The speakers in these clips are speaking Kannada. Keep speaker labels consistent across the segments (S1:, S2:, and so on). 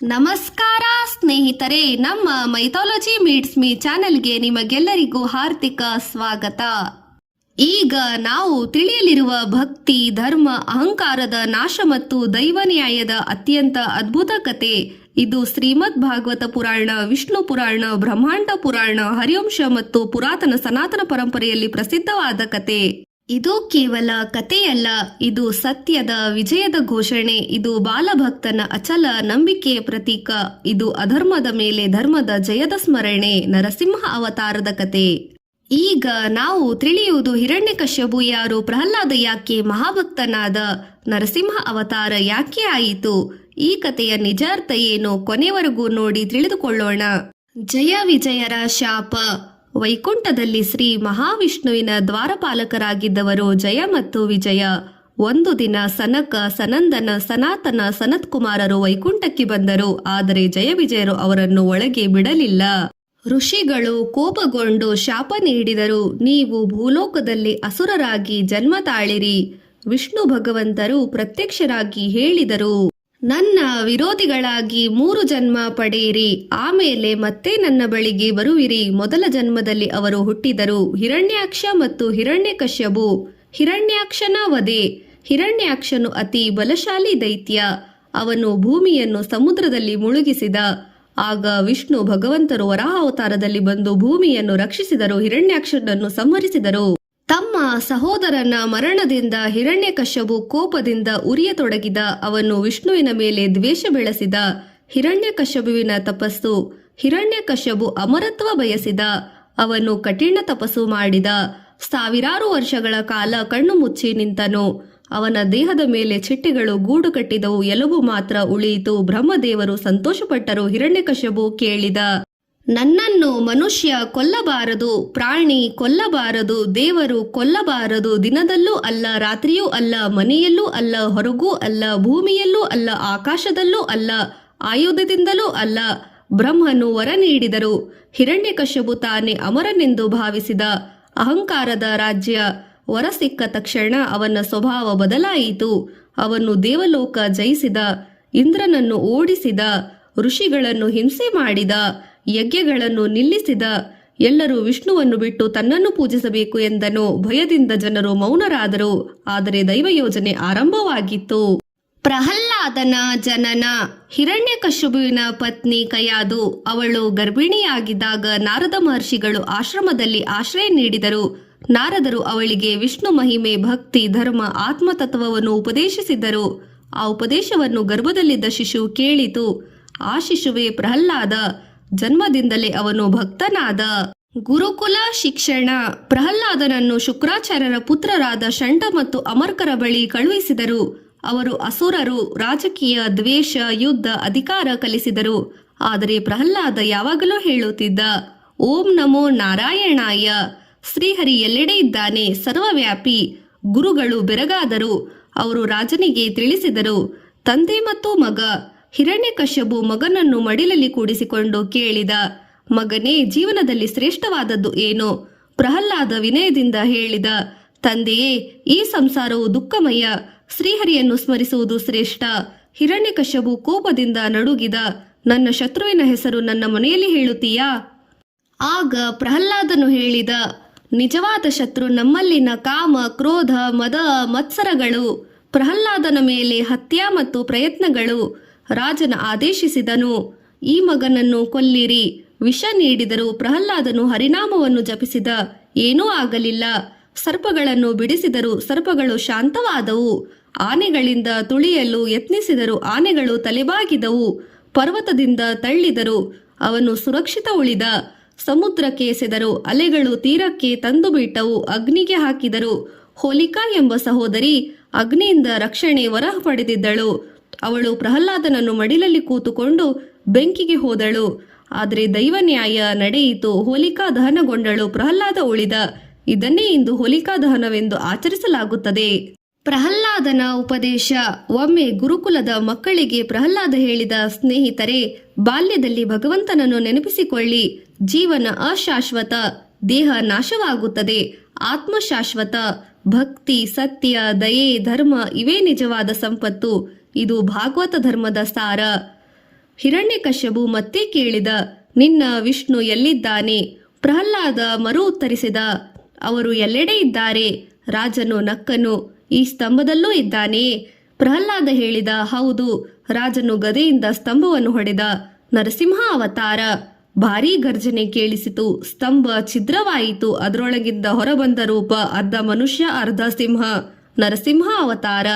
S1: ನಮಸ್ಕಾರ ಸ್ನೇಹಿತರೆ, ನಮ್ಮ ಮೈಥಾಲಜಿ ಮೀಟ್ಸ್ ಮೀ ಚಾನೆಲ್ಗೆ ನಿಮಗೆಲ್ಲರಿಗೂ ಹಾರ್ದಿಕ ಸ್ವಾಗತ. ಈಗ ನಾವು ತಿಳಿಯಲಿರುವ ಭಕ್ತಿ, ಧರ್ಮ, ಅಹಂಕಾರದ ನಾಶ ಮತ್ತು ದೈವ ನ್ಯಾಯದ ಅತ್ಯಂತ ಅದ್ಭುತ ಕತೆ. ಇದು ಶ್ರೀಮದ್ ಭಾಗವತ ಪುರಾಣ, ವಿಷ್ಣು ಪುರಾಣ, ಬ್ರಹ್ಮಾಂಡ ಪುರಾಣ, ಹರಿವಂಶ ಮತ್ತು ಪುರಾತನ ಸನಾತನ ಪರಂಪರೆಯಲ್ಲಿ ಪ್ರಸಿದ್ಧವಾದ ಕತೆ. ಇದು ಕೇವಲ ಕಥೆಯಲ್ಲ, ಇದು ಸತ್ಯದ ವಿಜಯದ ಘೋಷಣೆ. ಇದು ಬಾಲಭಕ್ತನ ಅಚಲ ನಂಬಿಕೆಯ ಪ್ರತೀಕ. ಇದು ಅಧರ್ಮದ ಮೇಲೆ ಧರ್ಮದ ಜಯದ ಸ್ಮರಣೆ, ನರಸಿಂಹ ಅವತಾರದ ಕತೆ. ಈಗ ನಾವು ತಿಳಿಯುವುದು ಹಿರಣ್ಯಕಶ್ಯಪು ಯಾರು, ಪ್ರಹ್ಲಾದ ಯಾಕೆ ಮಹಾಭಕ್ತನಾದ, ನರಸಿಂಹ ಅವತಾರ ಯಾಕೆ ಆಯಿತು, ಈ ಕಥೆಯ ನಿಜಾರ್ಥ ಏನು, ಕೊನೆವರೆಗೂ ನೋಡಿ ತಿಳಿದುಕೊಳ್ಳೋಣ. ಜಯ ವಿಜಯರ ಶಾಪ. ವೈಕುಂಠದಲ್ಲಿ ಶ್ರೀ ಮಹಾವಿಷ್ಣುವಿನ ದ್ವಾರಪಾಲಕರಾಗಿದ್ದವರು ಜಯ ಮತ್ತು ವಿಜಯ. ಒಂದು ದಿನ ಸನಕ, ಸನಂದನ, ಸನಾತನ, ಸನತ್ಕುಮಾರರು ವೈಕುಂಠಕ್ಕೆ ಬಂದರು. ಆದರೆ ಜಯ ವಿಜಯರು ಅವರನ್ನು ಒಳಗೆ ಬಿಡಲಿಲ್ಲ. ಋಷಿಗಳು ಕೋಪಗೊಂಡು ಶಾಪ ನೀಡಿದರು. ನೀವು ಭೂಲೋಕದಲ್ಲಿ ಅಸುರರಾಗಿ ಜನ್ಮ ತಾಳಿರಿ. ವಿಷ್ಣು ಭಗವಂತರು ಪ್ರತ್ಯಕ್ಷರಾಗಿ ಹೇಳಿದರು, ನನ್ನ ವಿರೋಧಿಗಳಾಗಿ 3 ಜನ್ಮ ಪಡೆಯಿರಿ, ಆಮೇಲೆ ಮತ್ತೆ ನನ್ನ ಬಳಿಗೆ ಬರುವಿರಿ. ಮೊದಲ ಜನ್ಮದಲ್ಲಿ ಅವರು ಹುಟ್ಟಿದರು ಹಿರಣ್ಯಾಕ್ಷ ಮತ್ತು ಹಿರಣ್ಯಕಶ್ಯಪು. ಹಿರಣ್ಯಾಕ್ಷನ ವಧೆ. ಹಿರಣ್ಯಾಕ್ಷನು ಅತಿ ಬಲಶಾಲಿ ದೈತ್ಯ. ಅವನು ಭೂಮಿಯನ್ನು ಸಮುದ್ರದಲ್ಲಿ ಮುಳುಗಿಸಿದ. ಆಗ ವಿಷ್ಣು ಭಗವಂತರು ವರಾಹ ಅವತಾರದಲ್ಲಿ ಬಂದು ಭೂಮಿಯನ್ನು ರಕ್ಷಿಸಿದರು, ಹಿರಣ್ಯಾಕ್ಷನನ್ನು ಸಂಹರಿಸಿದರು. ತಮ್ಮ ಸಹೋದರನ ಮರಣದಿಂದ ಹಿರಣ್ಯಕಶ್ಯಪು ಕೋಪದಿಂದ ಉರಿಯತೊಡಗಿದ. ಅವನು ವಿಷ್ಣುವಿನ ಮೇಲೆ ದ್ವೇಷ ಬೆಳೆಸಿದ. ಹಿರಣ್ಯಕಶ್ಯಪುವಿನ ತಪಸ್ಸು. ಹಿರಣ್ಯಕಶ್ಯಪು ಅಮರತ್ವ ಬಯಸಿದ. ಅವನು ಕಠಿಣ ತಪಸ್ಸು ಮಾಡಿದ. ಸಾವಿರಾರು ವರ್ಷಗಳ ಕಾಲ ಕಣ್ಣು ಮುಚ್ಚಿ ನಿಂತನು. ಅವನ ದೇಹದ ಮೇಲೆ ಚಿಟ್ಟೆಗಳು ಗೂಡು ಕಟ್ಟಿದವು, ಎಲುಬು ಮಾತ್ರ ಉಳಿಯಿತು. ಬ್ರಹ್ಮದೇವರು ಸಂತೋಷಪಟ್ಟರು. ಹಿರಣ್ಯಕಶ್ಯಪು ಕೇಳಿದ, ನನ್ನನ್ನು ಮನುಷ್ಯ ಕೊಲ್ಲಬಾರದು, ಪ್ರಾಣಿ ಕೊಲ್ಲಬಾರದು, ದೇವರು ಕೊಲ್ಲಬಾರದು. ದಿನದಲ್ಲೂ ಅಲ್ಲ, ರಾತ್ರಿಯೂ ಅಲ್ಲ, ಮನೆಯಲ್ಲೂ ಅಲ್ಲ, ಹೊರಗೂ ಅಲ್ಲ, ಭೂಮಿಯಲ್ಲೂ ಅಲ್ಲ, ಆಕಾಶದಲ್ಲೂ ಅಲ್ಲ, ಆಯುಧದಿಂದಲೂ ಅಲ್ಲ. ಬ್ರಹ್ಮನು ವರ ನೀಡಿದರು. ಹಿರಣ್ಯಕಶ್ಯಪು ತಾನೇ ಅಮರನೆಂದು ಭಾವಿಸಿದ. ಅಹಂಕಾರದ ರಾಜ್ಯ. ವರ ಸಿಕ್ಕ ತಕ್ಷಣ ಅವನ ಸ್ವಭಾವ ಬದಲಾಯಿತು. ಅವನು ದೇವಲೋಕ ಜಯಿಸಿದ, ಇಂದ್ರನನ್ನು ಓಡಿಸಿದ, ಋಷಿಗಳನ್ನು ಹಿಂಸೆ ಮಾಡಿದ, ಯಜ್ಞಗಳನ್ನು ನಿಲ್ಲಿಸಿದ. ಎಲ್ಲರೂ ವಿಷ್ಣುವನ್ನು ಬಿಟ್ಟು ತನ್ನನ್ನು ಪೂಜಿಸಬೇಕು ಎಂದನು. ಭಯದಿಂದ ಜನರು ಮೌನರಾದರು. ಆದರೆ ದೈವ ಯೋಜನೆ ಆರಂಭವಾಗಿತ್ತು. ಪ್ರಹ್ಲಾದನ ಜನನ. ಹಿರಣ್ಯಕಶ್ಯಪುವಿನ ಪತ್ನಿ ಕಯಾದು. ಅವಳು ಗರ್ಭಿಣಿಯಾಗಿದ್ದಾಗ ನಾರದ ಮಹರ್ಷಿಗಳು ಆಶ್ರಮದಲ್ಲಿ ಆಶ್ರಯ ನೀಡಿದರು. ನಾರದರು ಅವಳಿಗೆ ವಿಷ್ಣು ಮಹಿಮೆ, ಭಕ್ತಿ, ಧರ್ಮ, ಆತ್ಮತತ್ವವನ್ನು ಉಪದೇಶಿಸಿದರು. ಆ ಉಪದೇಶವನ್ನು ಗರ್ಭದಲ್ಲಿದ್ದ ಶಿಶು ಕೇಳಿತು. ಆ ಶಿಶುವೇ ಪ್ರಹ್ಲಾದ. ಜನ್ಮದಿಂದಲೇ ಅವನು ಭಕ್ತನಾದ. ಗುರುಕುಲ ಶಿಕ್ಷಣ. ಪ್ರಹ್ಲಾದನನ್ನು ಶುಕ್ರಾಚಾರ್ಯರ ಪುತ್ರರಾದ ಶಂಠ ಮತ್ತು ಅಮರ್ಕರ ಬಳಿ ಕಳುಹಿಸಿದರು. ಅವರು ಅಸುರರು. ರಾಜಕೀಯ, ದ್ವೇಷ, ಯುದ್ಧ, ಅಧಿಕಾರ ಕಲಿಸಿದರು. ಆದರೆ ಪ್ರಹ್ಲಾದ ಯಾವಾಗಲೂ ಹೇಳುತ್ತಿದ್ದ, ಓಂ ನಮೋ ನಾರಾಯಣಾಯ. ಶ್ರೀಹರಿ ಎಲ್ಲೆಡೆ ಇದ್ದಾನೆ, ಸರ್ವವ್ಯಾಪಿ. ಗುರುಗಳು ಬೆರಗಾದರು. ಅವರು ರಾಜನಿಗೆ ತಿಳಿಸಿದರು. ತಂದೆ ಮತ್ತು ಮಗ. ಹಿರಣ್ಯಕಶ್ಯಪು ಮಗನನ್ನು ಮಡಿಲಲ್ಲಿ ಕೂಡಿಸಿಕೊಂಡು ಕೇಳಿದ, ಮಗನೇ, ಜೀವನದಲ್ಲಿ ಶ್ರೇಷ್ಠವಾದದ್ದು ಏನು? ಪ್ರಹ್ಲಾದ ವಿನಯದಿಂದ ಹೇಳಿದ, ತಂದೆಯೇ, ಈ ಸಂಸಾರವು ದುಃಖಮಯ. ಶ್ರೀಹರಿಯನ್ನು ಸ್ಮರಿಸುವುದು ಶ್ರೇಷ್ಠ. ಹಿರಣ್ಯಕಶ್ಯಪು ಕೋಪದಿಂದ ನಡುಗಿದ, ನನ್ನ ಶತ್ರುವಿನ ಹೆಸರು ನನ್ನ ಮನೆಯಲ್ಲಿ ಹೇಳುತ್ತೀಯಾ? ಆಗ ಪ್ರಹ್ಲಾದನು ಹೇಳಿದ, ನಿಜವಾದ ಶತ್ರು ನಮ್ಮಲ್ಲಿನ ಕಾಮ, ಕ್ರೋಧ, ಮದ, ಮತ್ಸರಗಳು. ಪ್ರಹ್ಲಾದನ ಮೇಲೆ ಹತ್ಯೆ ಮತ್ತು ಪ್ರಯತ್ನಗಳು. ರಾಜನ ಆದೇಶಿಸಿದನು, ಈ ಮಗನನ್ನು ಕೊಲ್ಲಿರಿ. ವಿಷ ನೀಡಿದರು. ಪ್ರಹ್ಲಾದನು ಹರಿನಾಮವನ್ನು ಜಪಿಸಿದ. ಏನೂ ಆಗಲಿಲ್ಲ. ಸರ್ಪಗಳನ್ನು ಬಿಡಿಸಿದರು. ಸರ್ಪಗಳು ಶಾಂತವಾದವು. ಆನೆಗಳಿಂದ ತುಳಿಯಲು ಯತ್ನಿಸಿದರು. ಆನೆಗಳು ತಲೆಬಾಗಿದವು. ಪರ್ವತದಿಂದ ತಳ್ಳಿದರು. ಅವನು ಸುರಕ್ಷಿತ ಉಳಿದ. ಸಮುದ್ರಕ್ಕೆ ಎಸೆದರು. ಅಲೆಗಳು ತೀರಕ್ಕೆ ತಂದು ಬಿಟ್ಟವು. ಅಗ್ನಿಗೆ ಹಾಕಿದರು. ಹೋಲಿಕಾ ಎಂಬ ಸಹೋದರಿ ಅಗ್ನಿಯಿಂದ ರಕ್ಷಣೆ ವರ ಪಡೆದಿದ್ದಳು. ಅವಳು ಪ್ರಹ್ಲಾದನನ್ನು ಮಡಿಲಲ್ಲಿ ಕೂತುಕೊಂಡು ಬೆಂಕಿಗೆ ಹೋದಳು. ಆದರೆ ದೈವ ನ್ಯಾಯ ನಡೆಯಿತು. ಹೋಲಿಕಾ ದಹನಗೊಂಡಳು. ಪ್ರಹ್ಲಾದ ಉಳಿದ. ಇದನ್ನೇ ಇಂದು ಹೋಲಿಕಾ ದಹನವೆಂದು ಆಚರಿಸಲಾಗುತ್ತದೆ. ಪ್ರಹ್ಲಾದನ ಉಪದೇಶ. ಒಮ್ಮೆ ಗುರುಕುಲದ ಮಕ್ಕಳಿಗೆ ಪ್ರಹ್ಲಾದ ಹೇಳಿದ, ಸ್ನೇಹಿತರೆ, ಬಾಲ್ಯದಲ್ಲಿ ಭಗವಂತನನ್ನು ನೆನಪಿಸಿಕೊಳ್ಳಿ. ಜೀವನ ಅಶಾಶ್ವತ, ದೇಹ ನಾಶವಾಗುತ್ತದೆ. ಆತ್ಮ ಶಾಶ್ವತ. ಭಕ್ತಿ, ಸತ್ಯ, ದಯೆ, ಧರ್ಮ ಇವೇ ನಿಜವಾದ ಸಂಪತ್ತು. ಇದು ಭಾಗವತ ಧರ್ಮದ ಸಾರ. ಹಿರಣ್ಯಕಶ್ಯಪು ಮತ್ತೆ ಕೇಳಿದ, ನಿನ್ನ ವಿಷ್ಣು ಎಲ್ಲಿದ್ದಾನೆ? ಪ್ರಹ್ಲಾದ ಮರು ಉತ್ತರಿಸಿದ, ಅವರು ಎಲ್ಲೆಡೆ ಇದ್ದಾರೆ. ರಾಜನು ನಕ್ಕನು, ಈ ಸ್ತಂಭದಲ್ಲೂ ಇದ್ದಾನೆ? ಪ್ರಹ್ಲಾದ ಹೇಳಿದ, ಹೌದು. ರಾಜನು ಗದೆಯಿಂದ ಸ್ತಂಭವನ್ನು ಹೊಡೆದ. ನರಸಿಂಹ ಅವತಾರ. ಭಾರೀ ಗರ್ಜನೆ ಕೇಳಿಸಿತು. ಸ್ತಂಭ ಛಿದ್ರವಾಯಿತು. ಅದರೊಳಗಿಂದ ಹೊರಬಂದ ರೂಪ ಅರ್ಧ ಮನುಷ್ಯ ಅರ್ಧ ಸಿಂಹ. ನರಸಿಂಹ ಅವತಾರ.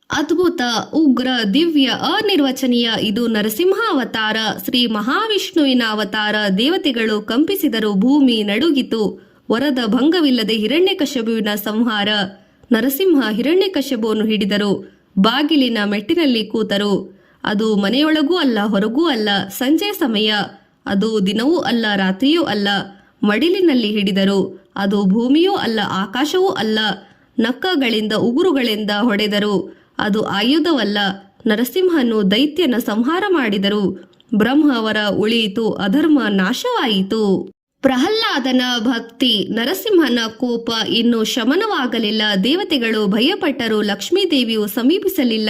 S1: ಅದ್ಭುತ, ಉಗ್ರ, ದಿವ್ಯ, ಅನಿರ್ವಚನೀಯ. ಇದು ನರಸಿಂಹ ಅವತಾರ, ಶ್ರೀ ಮಹಾವಿಷ್ಣುವಿನ ಅವತಾರ. ದೇವತೆಗಳು ಕಂಪಿಸಿದರು, ಭೂಮಿ ನಡುಗಿತು. ವರದ ಭಂಗವಿಲ್ಲದೆ ಹಿರಣ್ಯಕಶ್ಯಪುವಿನ ಸಂಹಾರ. ನರಸಿಂಹ ಹಿರಣ್ಯಕಶ್ಯಪುವನ್ನು ಹಿಡಿದರು. ಬಾಗಿಲಿನ ಮೆಟ್ಟಿನಲ್ಲಿ ಕೂತರು. ಅದು ಮನೆಯೊಳಗೂ ಅಲ್ಲ, ಹೊರಗೂ ಅಲ್ಲ. ಸಂಜೆ ಸಮಯ. ಅದು ದಿನವೂ ಅಲ್ಲ, ರಾತ್ರಿಯೂ ಅಲ್ಲ. ಮಡಿಲಿನಲ್ಲಿ ಹಿಡಿದರು. ಅದು ಭೂಮಿಯೂ ಅಲ್ಲ, ಆಕಾಶವೂ ಅಲ್ಲ. ನಕ್ಕಗಳಿಂದ ಉಗುರುಗಳಿಂದ ಹೊಡೆದರು. ಅದು ಆಯುಧವಲ್ಲ. ನರಸಿಂಹನು ದೈತ್ಯನ ಸಂಹಾರ ಮಾಡಿದರು. ಬ್ರಹ್ಮ ವರ ಉಳಿಯಿತು, ಅಧರ್ಮ ನಾಶವಾಯಿತು. ಪ್ರಹ್ಲಾದನ ಭಕ್ತಿ, ನರಸಿಂಹನ ಕೋಪ ಇನ್ನೂ ಶಮನವಾಗಲಿಲ್ಲ. ದೇವತೆಗಳು ಭಯಪಟ್ಟರು. ಲಕ್ಷ್ಮೀದೇವಿಯು ಸಮೀಪಿಸಲಿಲ್ಲ.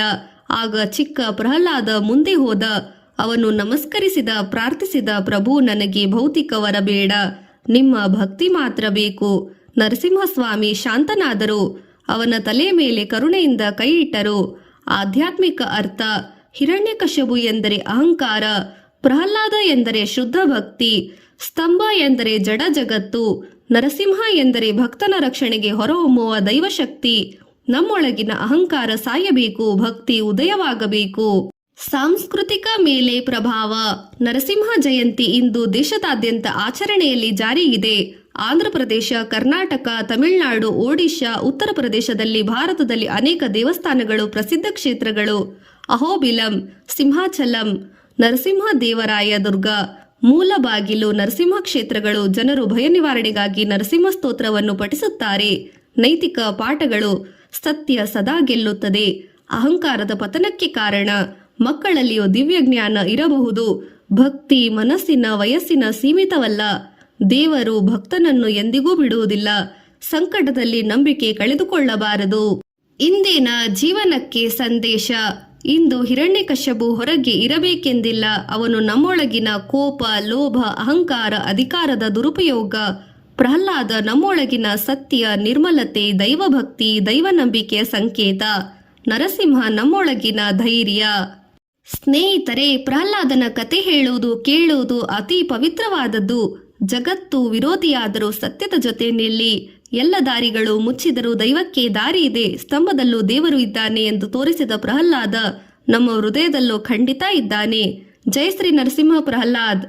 S1: ಆಗ ಚಿಕ್ಕ ಪ್ರಹ್ಲಾದ ಮುಂದೆ ಹೋದ. ಅವನು ನಮಸ್ಕರಿಸಿದ, ಪ್ರಾರ್ಥಿಸಿದ, ಪ್ರಭು, ನನಗೆ ಭೌತಿಕ ವರ ಬೇಡ, ನಿಮ್ಮ ಭಕ್ತಿ ಮಾತ್ರ ಬೇಕು. ನರಸಿಂಹಸ್ವಾಮಿ ಶಾಂತನಾದರು. ಅವನ ತಲೆ ಮೇಲೆ ಕರುಣೆಯಿಂದ ಕೈ ಇಟ್ಟರು. ಆಧ್ಯಾತ್ಮಿಕ ಅರ್ಥ: ಹಿರಣ್ಯಕಶ್ಯಪು ಎಂದರೆ ಅಹಂಕಾರ, ಪ್ರಹ್ಲಾದ ಎಂದರೆ ಶುದ್ಧ ಭಕ್ತಿ, ಸ್ತಂಭ ಎಂದರೆ ಜಡ ಜಗತ್ತು, ನರಸಿಂಹ ಎಂದರೆ ಭಕ್ತನ ರಕ್ಷಣೆಗೆ ಹೊರಹೊಮ್ಮುವ ದೈವಶಕ್ತಿ. ನಮ್ಮೊಳಗಿನ ಅಹಂಕಾರ ಸಾಯಬೇಕು, ಭಕ್ತಿ ಉದಯವಾಗಬೇಕು. ಸಾಂಸ್ಕೃತಿಕ ಮೇಲೆ ಪ್ರಭಾವ: ನರಸಿಂಹ ಜಯಂತಿ ಇಂದು ದೇಶದಾದ್ಯಂತ ಆಚರಣೆಯಲ್ಲಿ ಜಾರಿಯಿದೆ. ಆಂಧ್ರಪ್ರದೇಶ, ಕರ್ನಾಟಕ, ತಮಿಳುನಾಡು, ಒಡಿಶಾ, ಉತ್ತರ ಪ್ರದೇಶದಲ್ಲಿ, ಭಾರತದಲ್ಲಿ ಅನೇಕ ದೇವಸ್ಥಾನಗಳು, ಪ್ರಸಿದ್ಧ ಕ್ಷೇತ್ರಗಳು: ಅಹೋಬಿಲಂ, ಸಿಂಹಾಚಲಂ, ನರಸಿಂಹ ದೇವರಾಯ ದುರ್ಗ, ಮೂಲಬಾಗಿಲು, ನರಸಿಂಹ ಕ್ಷೇತ್ರಗಳು. ಜನರು ಭಯ ನಿವಾರಣೆಗಾಗಿ ನರಸಿಂಹ ಸ್ತೋತ್ರವನ್ನು ಪಠಿಸುತ್ತಾರೆ. ನೈತಿಕ ಪಾಠಗಳು: ಸತ್ಯ ಸದಾ ಗೆಲ್ಲುತ್ತದೆ. ಅಹಂಕಾರದ ಪತನಕ್ಕೆ ಕಾರಣ: ಮಕ್ಕಳಲ್ಲಿಯೂ ದಿವ್ಯ ಜ್ಞಾನ ಇರಬಹುದು. ಭಕ್ತಿ ಮನಸ್ಸಿನ ವಯಸ್ಸಿನ ಸೀಮಿತವಲ್ಲ. ದೇವರು ಭಕ್ತನನ್ನು ಎಂದಿಗೂ ಬಿಡುವುದಿಲ್ಲ. ಸಂಕಟದಲ್ಲಿ ನಂಬಿಕೆ ಕಳೆದುಕೊಳ್ಳಬಾರದು. ಇಂದಿನ ಜೀವನಕ್ಕೆ ಸಂದೇಶ: ಇಂದು ಹಿರಣ್ಯಕಶ್ಯಪು ಹೊರಗೆ ಇರಬೇಕೆಂದಿಲ್ಲ. ಅವನು ನಮ್ಮೊಳಗಿನ ಕೋಪ, ಲೋಭ, ಅಹಂಕಾರ, ಅಧಿಕಾರದ ದುರುಪಯೋಗ. ಪ್ರಹ್ಲಾದ ನಮ್ಮೊಳಗಿನ ಸತ್ಯ, ನಿರ್ಮಲತೆ, ದೈವಭಕ್ತಿ, ದೈವನಂಬಿಕೆಯ ಸಂಕೇತ. ನರಸಿಂಹ ನಮ್ಮೊಳಗಿನ ಧೈರ್ಯ. ಸ್ನೇಹಿತರೆ, ಪ್ರಹ್ಲಾದನ ಕತೆ ಹೇಳುವುದು, ಕೇಳುವುದು ಅತಿ ಪವಿತ್ರವಾದದ್ದು. ಜಗತ್ತು ವಿರೋಧಿಯಾದರೂ ಸತ್ಯದ ಜೊತೆ ನಿಲ್ಲಿ. ಎಲ್ಲ ದಾರಿಗಳು ಮುಚ್ಚಿದರೂ ದೈವಕ್ಕೆ ದಾರಿ ಇದೆ. ಸ್ತಂಭದಲ್ಲೂ ದೇವರು ಇದ್ದಾನೆ ಎಂದು ತೋರಿಸಿದ ಪ್ರಹ್ಲಾದ ನಮ್ಮ ಹೃದಯದಲ್ಲೂ ಖಂಡಿತ ಇದ್ದಾನೆ. ಜೈ ಶ್ರೀ ನರಸಿಂಹ ಪ್ರಹ್ಲಾದ್.